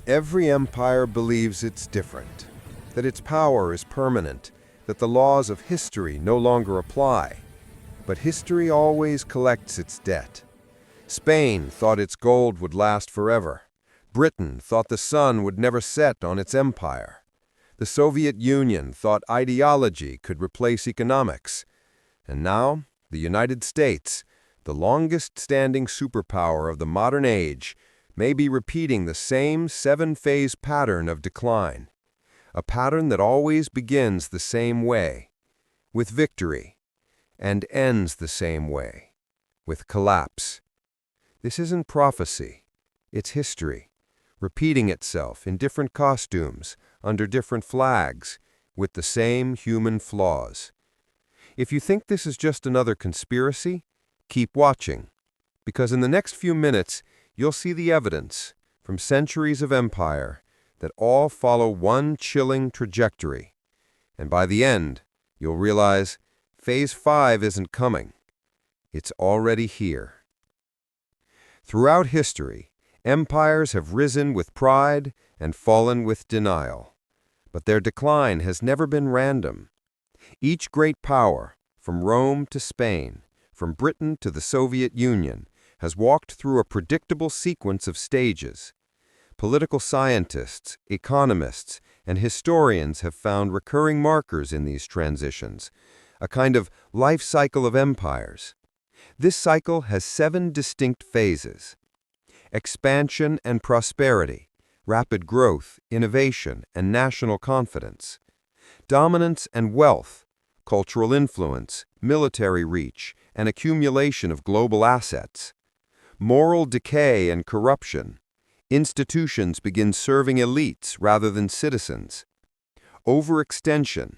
Every empire believes it's different, that its power is permanent, that the laws of history no longer apply. But history always collects its debt. Spain thought its gold would last forever. Britain thought the sun would never set on its empire. The Soviet Union thought ideology could replace economics. And now, the United States, the longest-standing superpower of the modern age, may be repeating the same seven-phase pattern of decline, a pattern that always begins the same way, with victory, and ends the same way, with collapse. This isn't prophecy, it's history, repeating itself in different costumes, under different flags, with the same human flaws. If you think this is just another conspiracy, keep watching, because in the next few minutes, you'll see the evidence, from centuries of empire, that all follow one chilling trajectory. And by the end, you'll realize Phase 5 isn't coming. It's already here. Throughout history, empires have risen with pride and fallen with denial. But their decline has never been random. Each great power, from Rome to Spain, from Britain to the Soviet Union, has walked through a predictable sequence of stages. Political scientists, economists, and historians have found recurring markers in these transitions, a kind of life cycle of empires. This cycle has 7 distinct phases: expansion and prosperity, rapid growth, innovation, and national confidence; dominance and wealth, cultural influence, military reach, and accumulation of global assets; moral decay and corruption. Institutions begin serving elites rather than citizens. Overextension.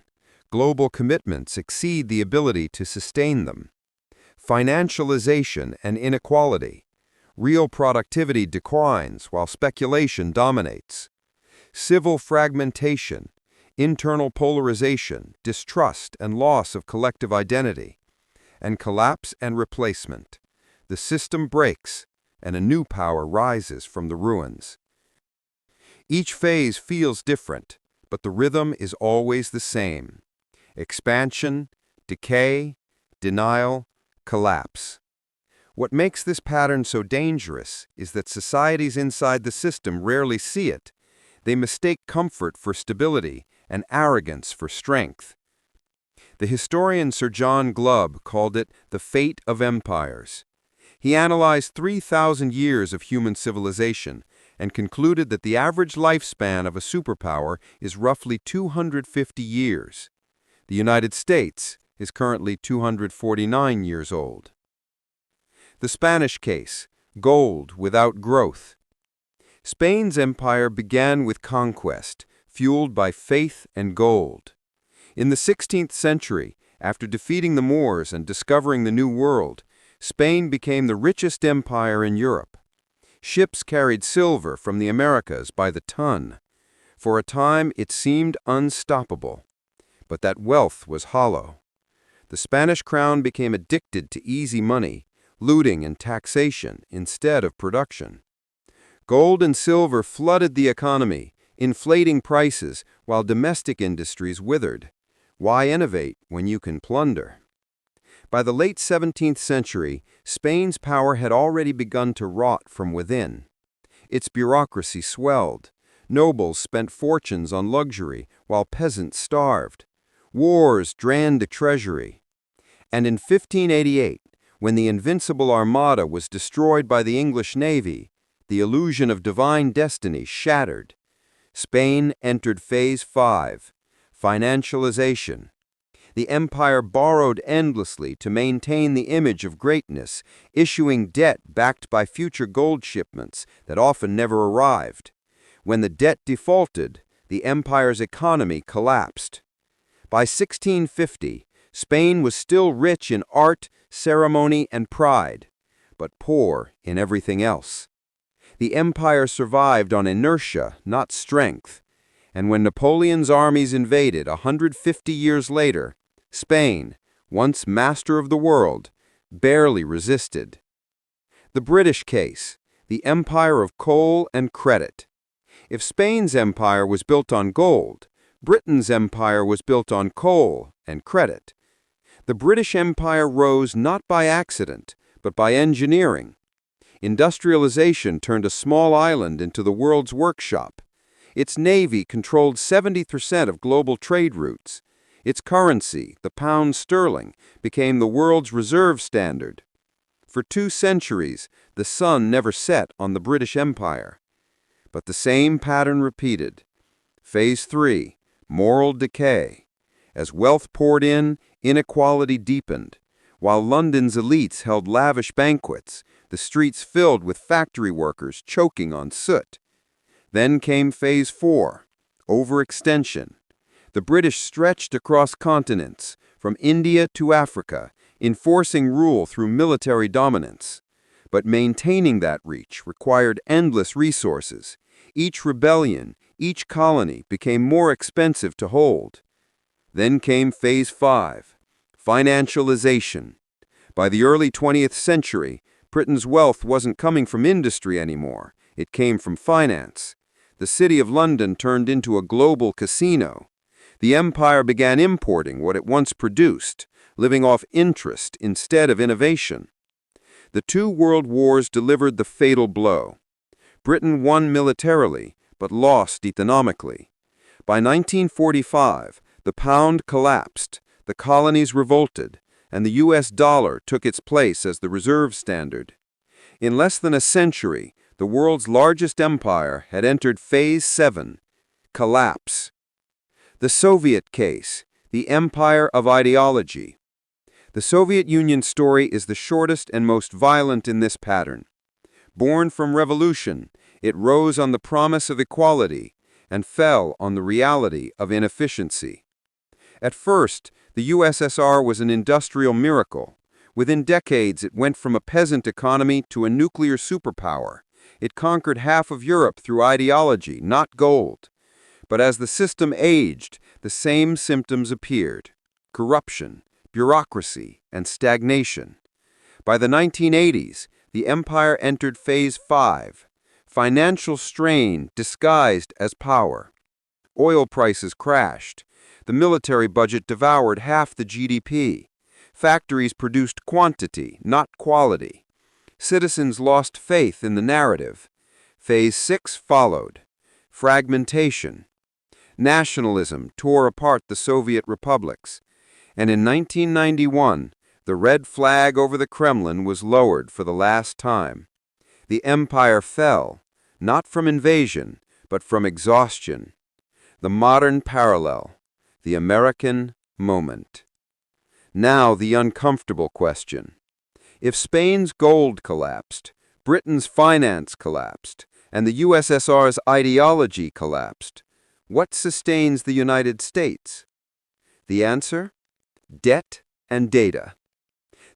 Global commitments exceed the ability to sustain them. Financialization and inequality. Real productivity declines while speculation dominates. Civil fragmentation. Internal polarization, distrust, and loss of collective identity. And collapse and replacement. The system breaks, and a new power rises from the ruins. Each phase feels different, but the rhythm is always the same: expansion, decay, denial, collapse. What makes this pattern so dangerous is that societies inside the system rarely see it. They mistake comfort for stability and arrogance for strength. The historian Sir John Glubb called it the fate of empires. He analyzed 3,000 years of human civilization and concluded that the average lifespan of a superpower is roughly 250 years. The United States is currently 249 years old. The Spanish case: gold without growth. Spain's empire began with conquest, fueled by faith and gold. In the 16th century, after defeating the Moors and discovering the New World, Spain became the richest empire in Europe. Ships carried silver from the Americas by the ton. For a time, it seemed unstoppable. But that wealth was hollow. The Spanish crown became addicted to easy money, looting and taxation instead of production. Gold and silver flooded the economy, inflating prices while domestic industries withered. Why innovate when you can plunder? By the late 17th century, Spain's power had already begun to rot from within. Its bureaucracy swelled. Nobles spent fortunes on luxury, while peasants starved. Wars drained the treasury. And in 1588, when the invincible Armada was destroyed by the English Navy, the illusion of divine destiny shattered. Spain entered Phase 5, financialization. The empire borrowed endlessly to maintain the image of greatness, issuing debt backed by future gold shipments that often never arrived. When the debt defaulted, the empire's economy collapsed. By 1650, Spain was still rich in art, ceremony, and pride, but poor in everything else. The empire survived on inertia, not strength, and when Napoleon's armies invaded 150 years later, Spain, once master of the world, barely resisted. The British case: the empire of coal and credit. If Spain's empire was built on gold, Britain's empire was built on coal and credit. The British Empire rose not by accident, but by engineering. Industrialization turned a small island into the world's workshop. Its navy controlled 70% of global trade routes. Its currency, the pound sterling, became the world's reserve standard. For 2 centuries, the sun never set on the British Empire. But the same pattern repeated. Phase 3, moral decay. As wealth poured in, inequality deepened. While London's elites held lavish banquets, the streets filled with factory workers choking on soot. Then came Phase 4, overextension. The British stretched across continents, from India to Africa, enforcing rule through military dominance. But maintaining that reach required endless resources. Each rebellion, each colony became more expensive to hold. Then came Phase 5, financialization. By the early 20th century, Britain's wealth wasn't coming from industry anymore. It came from finance. The City of London turned into a global casino. The empire began importing what it once produced, living off interest instead of innovation. The 2 world wars delivered the fatal blow. Britain won militarily, but lost economically. By 1945, the pound collapsed, the colonies revolted, and the US dollar took its place as the reserve standard. In less than a century, the world's largest empire had entered Phase 7, collapse. The Soviet case, the empire of ideology. The Soviet Union story is the shortest and most violent in this pattern. Born from revolution, it rose on the promise of equality and fell on the reality of inefficiency. At first, the USSR was an industrial miracle. Within decades, it went from a peasant economy to a nuclear superpower. It conquered half of Europe through ideology, not gold. But as the system aged, the same symptoms appeared: corruption, bureaucracy, and stagnation. By the 1980s, the empire entered Phase 5, financial strain disguised as power. Oil prices crashed. The military budget devoured half the GDP. Factories produced quantity, not quality. Citizens lost faith in the narrative. Phase 6 followed. Fragmentation. Nationalism tore apart the Soviet republics. And in 1991, the red flag over the Kremlin was lowered for the last time. The empire fell, not from invasion, but from exhaustion. The modern parallel, the American moment. Now the uncomfortable question. If Spain's gold collapsed, Britain's finance collapsed, and the USSR's ideology collapsed, what sustains the United States? The answer? Debt and data.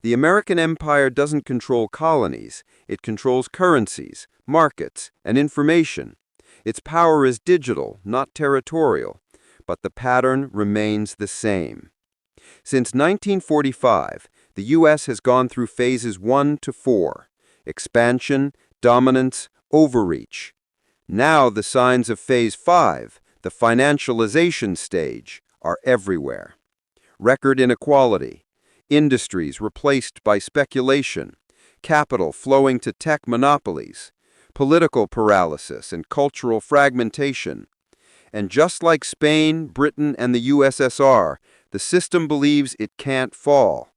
The American empire doesn't control colonies, it controls currencies, markets, and information. Its power is digital, not territorial, but the pattern remains the same. Since 1945, the U.S. has gone through phases 1 to 4, expansion, dominance, overreach. Now the signs of Phase 5, the financialization stage, are everywhere. Record inequality, industries replaced by speculation, capital flowing to tech monopolies, political paralysis and cultural fragmentation. And just like Spain, Britain, and the USSR, the system believes it can't fall,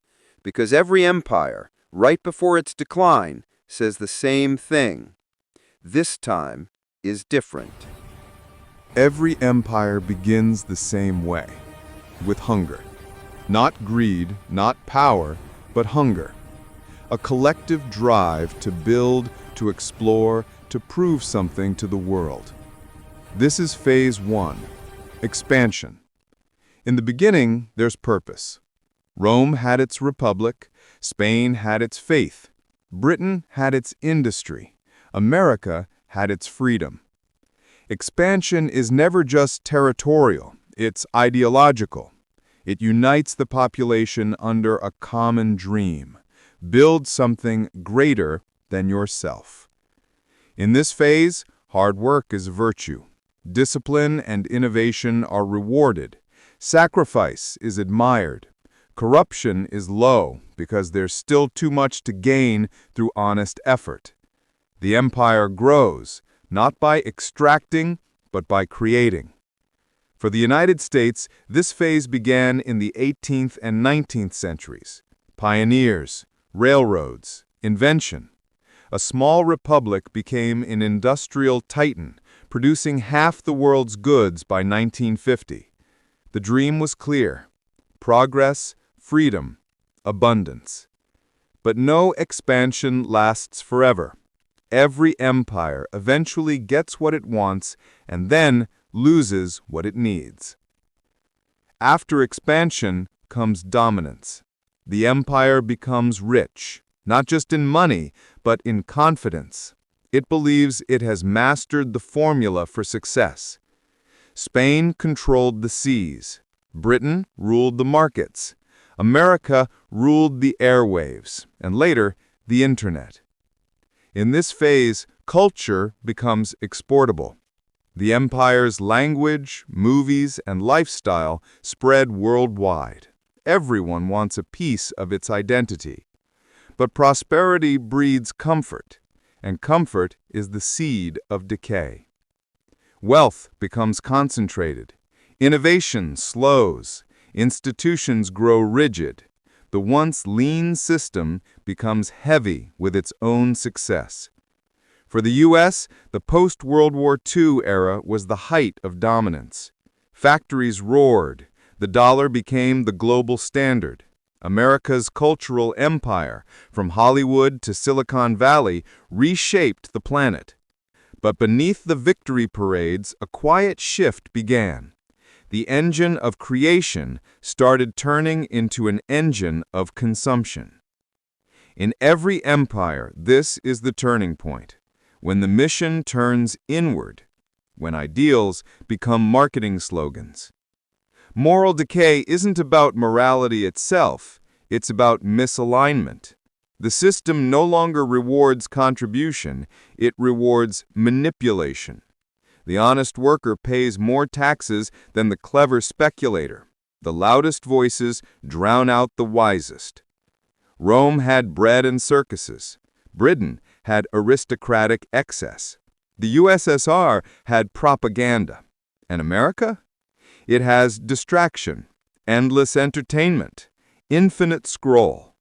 because every empire, right before its decline, says the same thing. This time is different. Every empire begins the same way, with hunger. Not greed, not power, but hunger. A collective drive to build, to explore, to prove something to the world. This is Phase 1, expansion. In the beginning, there's purpose. Rome had its republic, Spain had its faith, Britain had its industry, America had its freedom. Expansion is never just territorial, it's ideological. It unites the population under a common dream. Build something greater than yourself. In this phase, hard work is a virtue. Discipline and innovation are rewarded. Sacrifice is admired. Corruption is low because there's still too much to gain through honest effort. The empire grows, not by extracting, but by creating. For the United States, this phase began in the 18th and 19th centuries. Pioneers, railroads, invention. A small republic became an industrial titan, producing half the world's goods by 1950. The dream was clear: progress, freedom, abundance. But no expansion lasts forever. Every empire eventually gets what it wants and then loses what it needs. After expansion comes dominance. The empire becomes rich, not just in money, but in confidence. It believes it has mastered the formula for success. Spain controlled the seas. Britain ruled the markets. America ruled the airwaves, and later, the internet. In this phase, culture becomes exportable. The empire's language, movies, and lifestyle spread worldwide. Everyone wants a piece of its identity. But prosperity breeds comfort, and comfort is the seed of decay. Wealth becomes concentrated. Innovation slows. Institutions grow rigid. The once lean system becomes heavy with its own success. For the U.S., the post-World War II era was the height of dominance. Factories roared. The dollar became the global standard. America's cultural empire, from Hollywood to Silicon Valley, reshaped the planet. But beneath the victory parades, a quiet shift began. The engine of creation started turning into an engine of consumption. In every empire, this is the turning point, when the mission turns inward, when ideals become marketing slogans. Moral decay isn't about morality itself, it's about misalignment. The system no longer rewards contribution, it rewards manipulation. The honest worker pays more taxes than the clever speculator. The loudest voices drown out the wisest. Rome had bread and circuses. Britain had aristocratic excess. The USSR had propaganda. And America? It has distraction, endless entertainment, infinite scroll.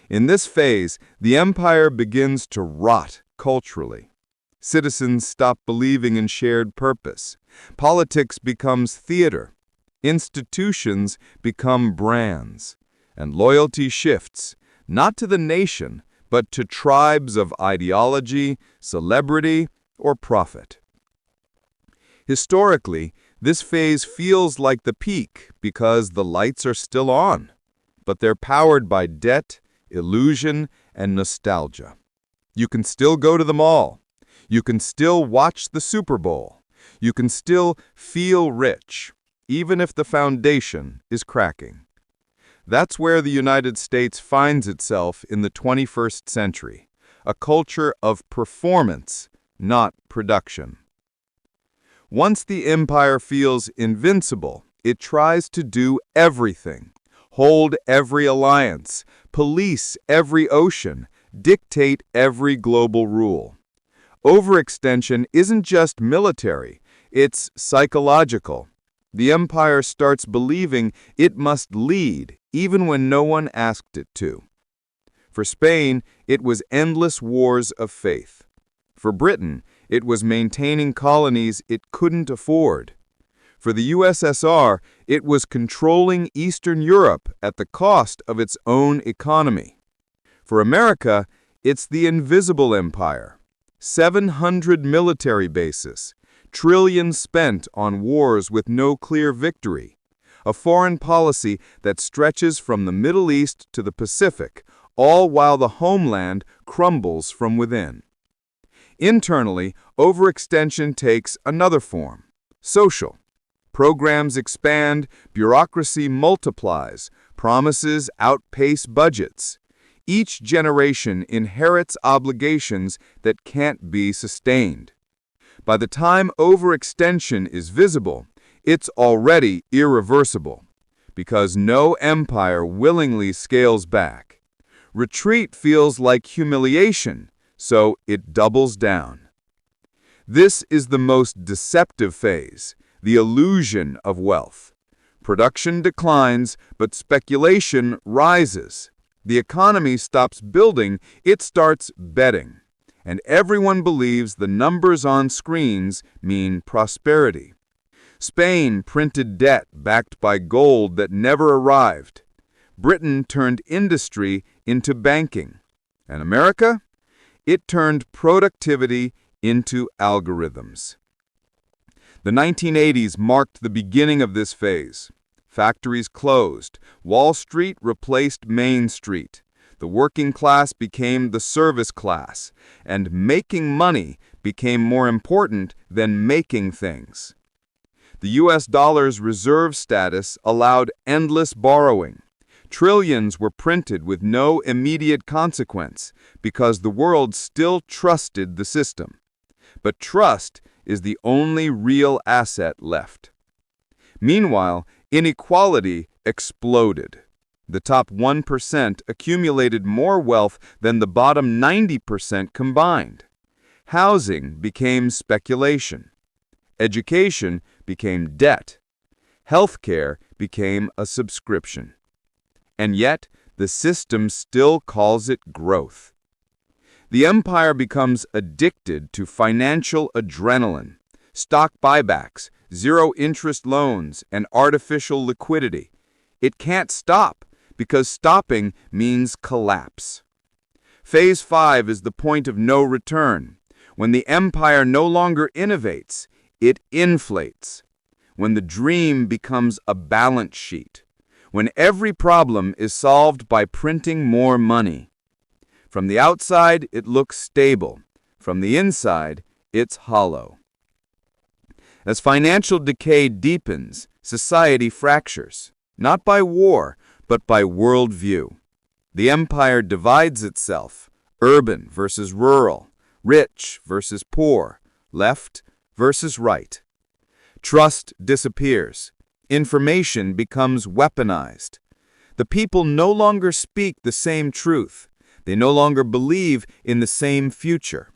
In this phase, the empire begins to rot culturally. Citizens stop believing in shared purpose. Politics becomes theater. Institutions become brands. And loyalty shifts, not to the nation, but to tribes of ideology, celebrity, or profit. Historically, this phase feels like the peak because the lights are still on, but they're powered by debt, illusion, and nostalgia. You can still go to the mall. You can still watch the Super Bowl. You can still feel rich, even if the foundation is cracking. That's where the United States finds itself in the 21st century, a culture of performance, not production. Once the empire feels invincible, it tries to do everything, hold every alliance, police every ocean, dictate every global rule. Overextension isn't just military, it's psychological. The empire starts believing it must lead, even when no one asked it to. For Spain, it was endless wars of faith. For Britain, it was maintaining colonies it couldn't afford. For the USSR, it was controlling Eastern Europe at the cost of its own economy. For America, it's the invisible empire. 700 military bases, trillions spent on wars with no clear victory, a foreign policy that stretches from the Middle East to the Pacific, all while the homeland crumbles from within. Internally, overextension takes another form: social. Programs expand, bureaucracy multiplies, promises outpace budgets. Each generation inherits obligations that can't be sustained. By the time overextension is visible, it's already irreversible, because no empire willingly scales back. Retreat feels like humiliation, so it doubles down. This is the most deceptive phase, the illusion of wealth. Production declines, but speculation rises. The economy stops building, it starts betting. And everyone believes the numbers on screens mean prosperity. Spain printed debt backed by gold that never arrived. Britain turned industry into banking. And America? It turned productivity into algorithms. The 1980s marked the beginning of this phase. Factories closed. Wall Street replaced Main Street. The working class became the service class, and making money became more important than making things. The US dollar's reserve status allowed endless borrowing. Trillions were printed with no immediate consequence because the world still trusted the system. But trust is the only real asset left. Meanwhile, inequality exploded. The top 1% accumulated more wealth than the bottom 90% combined. Housing became speculation. Education became debt. Healthcare became a subscription. And yet, the system still calls it growth. The empire becomes addicted to financial adrenaline, stock buybacks, zero-interest loans, and artificial liquidity. It can't stop, because stopping means collapse. Phase 5 is the point of no return. When the empire no longer innovates, it inflates. When the dream becomes a balance sheet. When every problem is solved by printing more money. From the outside, it looks stable. From the inside, it's hollow. As financial decay deepens, society fractures, not by war, but by worldview. The empire divides itself, urban versus rural, rich versus poor, left versus right. Trust disappears. Information becomes weaponized. The people no longer speak the same truth. They no longer believe in the same future.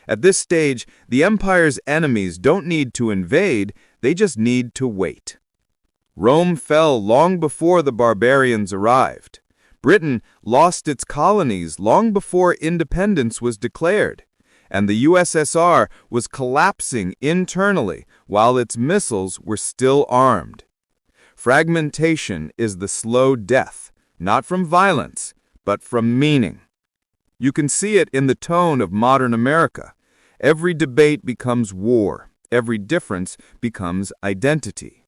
At this stage, the empire's enemies don't need to invade, they just need to wait. Rome fell long before the barbarians arrived. Britain lost its colonies long before independence was declared. And the USSR was collapsing internally while its missiles were still armed. Fragmentation is the slow death, not from violence, but from meaning. You can see it in the tone of modern America. Every debate becomes war. Every difference becomes identity.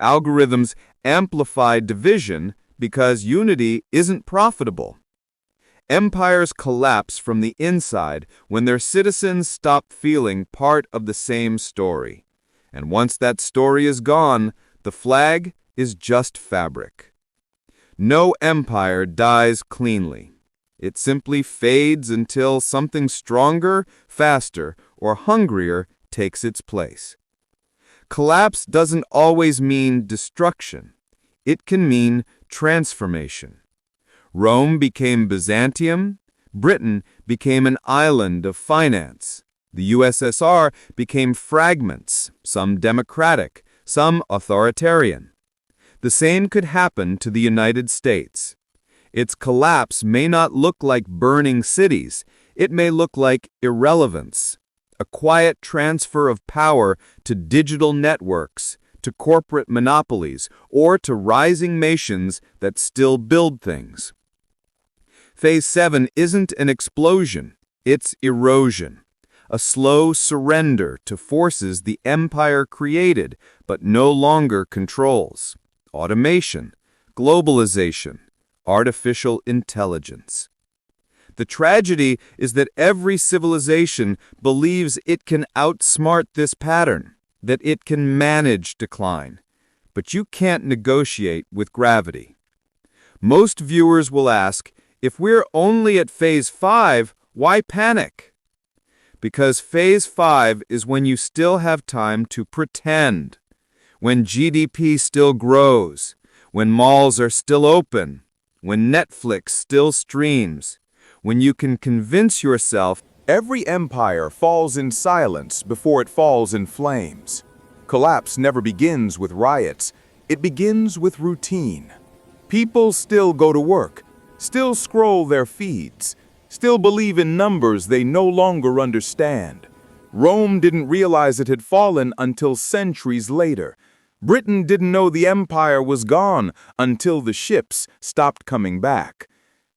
Algorithms amplify division because unity isn't profitable. Empires collapse from the inside when their citizens stop feeling part of the same story. And once that story is gone, the flag is just fabric. No empire dies cleanly. It simply fades until something stronger, faster, or hungrier takes its place. Collapse doesn't always mean destruction. It can mean transformation. Rome became Byzantium. Britain became an island of finance. The USSR became fragments, some democratic, some authoritarian. The same could happen to the United States. Its collapse may not look like burning cities. It may look like irrelevance, a quiet transfer of power to digital networks, to corporate monopolies, or to rising nations that still build things. Phase 7 isn't an explosion, it's erosion, a slow surrender to forces the empire created but no longer controls. Automation, globalization, artificial intelligence. The tragedy is that every civilization believes it can outsmart this pattern, that it can manage decline. But you can't negotiate with gravity. Most viewers will ask, if we're only at phase 5, why panic? Because phase 5 is when you still have time to pretend, when GDP still grows, when malls are still open, when Netflix still streams, when you can convince yourself. Every empire falls in silence before it falls in flames. Collapse never begins with riots. It begins with routine. People still go to work, still scroll their feeds, still believe in numbers they no longer understand. Rome didn't realize it had fallen until centuries later. Britain didn't know the empire was gone until the ships stopped coming back.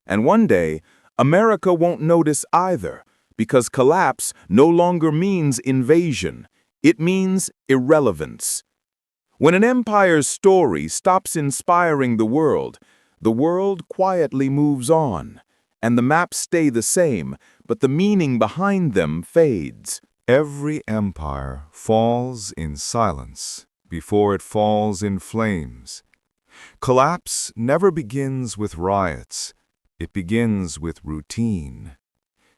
And one day, America won't notice either, because collapse no longer means invasion. It means irrelevance. When an empire's story stops inspiring the world quietly moves on, and the maps stay the same, but the meaning behind them fades. Every empire falls in silence before it falls in flames. Collapse never begins with riots. It begins with routine.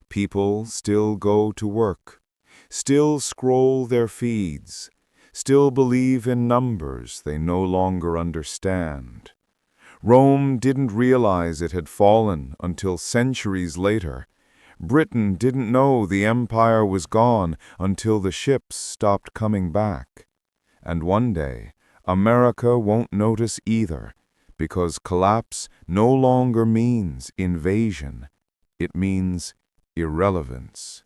People still go to work, still scroll their feeds, still believe in numbers they no longer understand. Rome didn't realize it had fallen until centuries later. Britain didn't know the empire was gone until the ships stopped coming back. And one day, America won't notice either, because collapse no longer means invasion. It means irrelevance.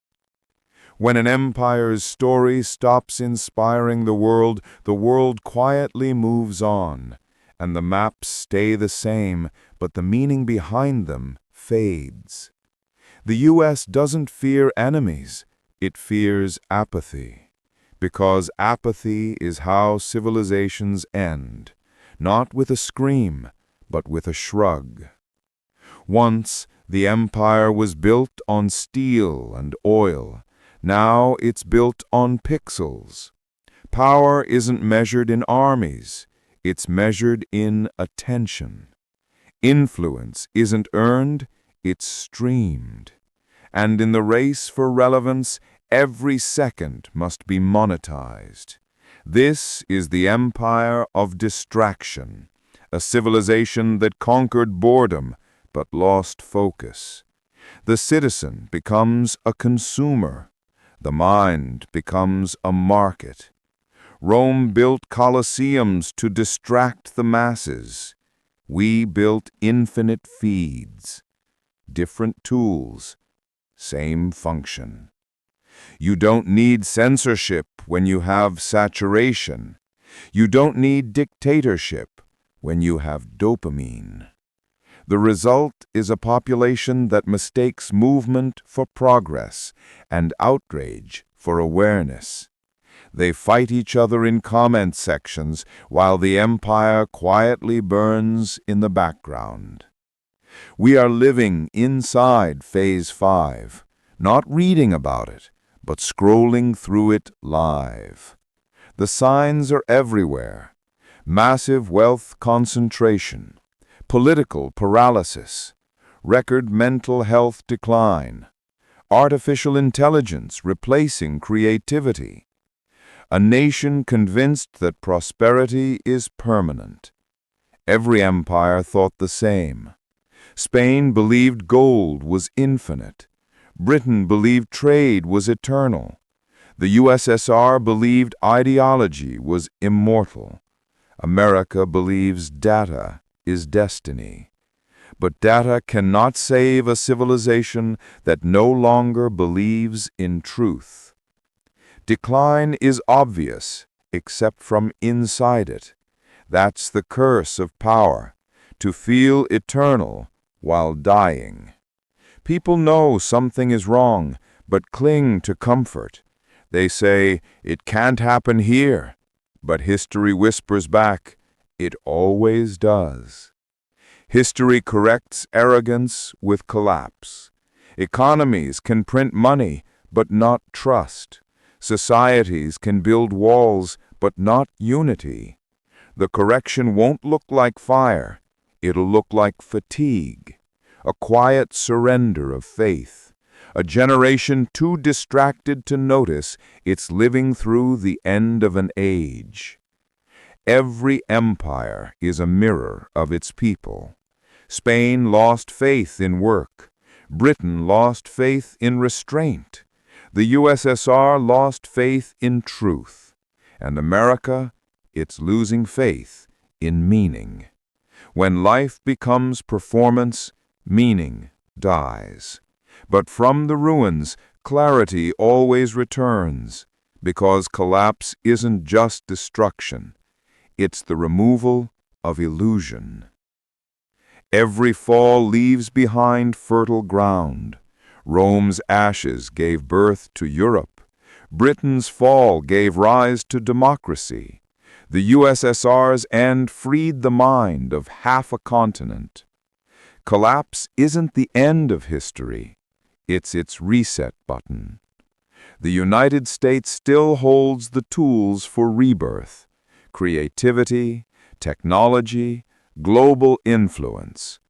When an empire's story stops inspiring the world quietly moves on, and the maps stay the same, but the meaning behind them fades. The U.S. doesn't fear enemies, it fears apathy, because apathy is how civilizations end, not with a scream, but with a shrug. Once, the empire was built on steel and oil. Now it's built on pixels. Power isn't measured in armies. It's measured in attention. Influence isn't earned, it's streamed. And in the race for relevance, every second must be monetized. This is the empire of distraction, a civilization that conquered boredom but lost focus. The citizen becomes a consumer. The mind becomes a market. Rome built colosseums to distract the masses. We built infinite feeds. Different tools, same function. You don't need censorship when you have saturation. You don't need dictatorship when you have dopamine. The result is a population that mistakes movement for progress and outrage for awareness. They fight each other in comment sections while the empire quietly burns in the background. We are living inside Phase 5, not reading about it, but scrolling through it live. The signs are everywhere. Massive wealth concentration, political paralysis, record mental health decline, artificial intelligence replacing creativity. A nation convinced that prosperity is permanent. Every empire thought the same. Spain believed gold was infinite. Britain believed trade was eternal. The USSR believed ideology was immortal. America believes data is destiny. But data cannot save a civilization that no longer believes in truth. Decline is obvious, except from inside it. That's the curse of power, to feel eternal while dying. People know something is wrong, but cling to comfort. They say, it can't happen here. But history whispers back, it always does. History corrects arrogance with collapse. Economies can print money, but not trust. Societies can build walls, but not unity. The correction won't look like fire. It'll look like fatigue, a quiet surrender of faith, A generation too distracted to notice it's living through the end of an age. Every empire is a mirror of its people. Spain lost faith in work. Britain lost faith in restraint. The USSR lost faith in truth. And America, it's losing faith in meaning. When life becomes performance, meaning dies. But from the ruins, clarity always returns, because collapse isn't just destruction. It's the removal of illusion. Every fall leaves behind fertile ground. Rome's ashes gave birth to Europe. Britain's fall gave rise to democracy. The USSR's end freed the mind of half a continent. Collapse isn't the end of history. It's its reset button. The United States still holds the tools for rebirth: creativity, technology, global influence.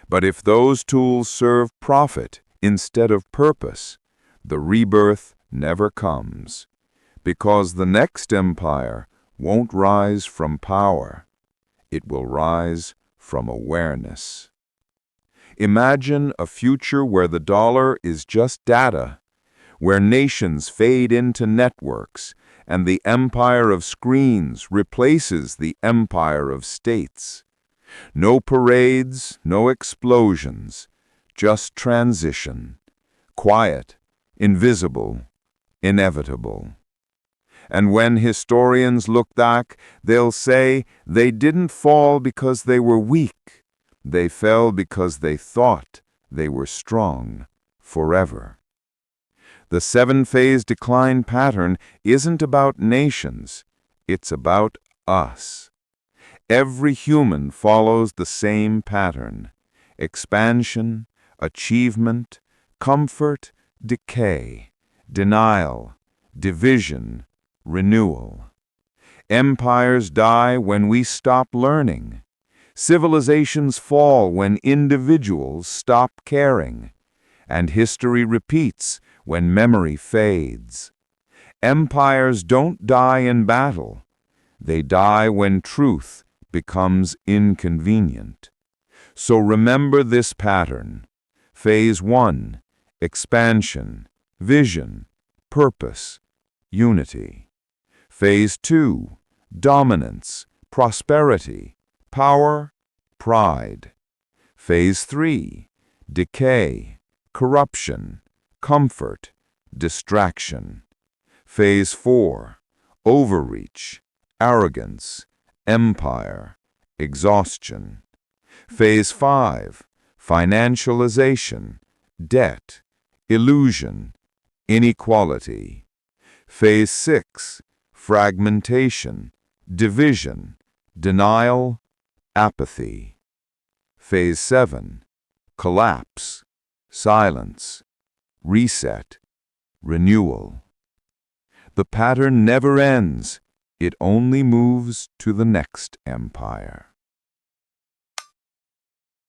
But if those tools serve profit instead of purpose, the rebirth never comes, because the next empire won't rise from power. It will rise from awareness. Imagine a future where the dollar is just data, where nations fade into networks, and the empire of screens replaces the empire of states. No parades, no explosions, just transition. Quiet, invisible, inevitable. And when historians look back, they'll say they didn't fall because they were weak. They fell because they thought they were strong forever. The seven-phase decline pattern isn't about nations. It's about us. Every human follows the same pattern: expansion, achievement, comfort, decay, denial, division, renewal. Empires die when we stop learning. Civilizations fall when individuals stop caring. And history repeats when memory fades. Empires don't die in battle. They die when truth becomes inconvenient. So remember this pattern. Phase 1, expansion, vision, purpose, unity. Phase 2, dominance, prosperity, power, pride. Phase 3, decay, corruption, comfort, distraction. Phase 4, overreach, arrogance, empire, exhaustion. Phase 5, financialization, debt, illusion, inequality. Phase 6, fragmentation, division, denial, apathy. Phase 7, collapse, silence, reset, renewal. The pattern never ends. It only moves to the next empire.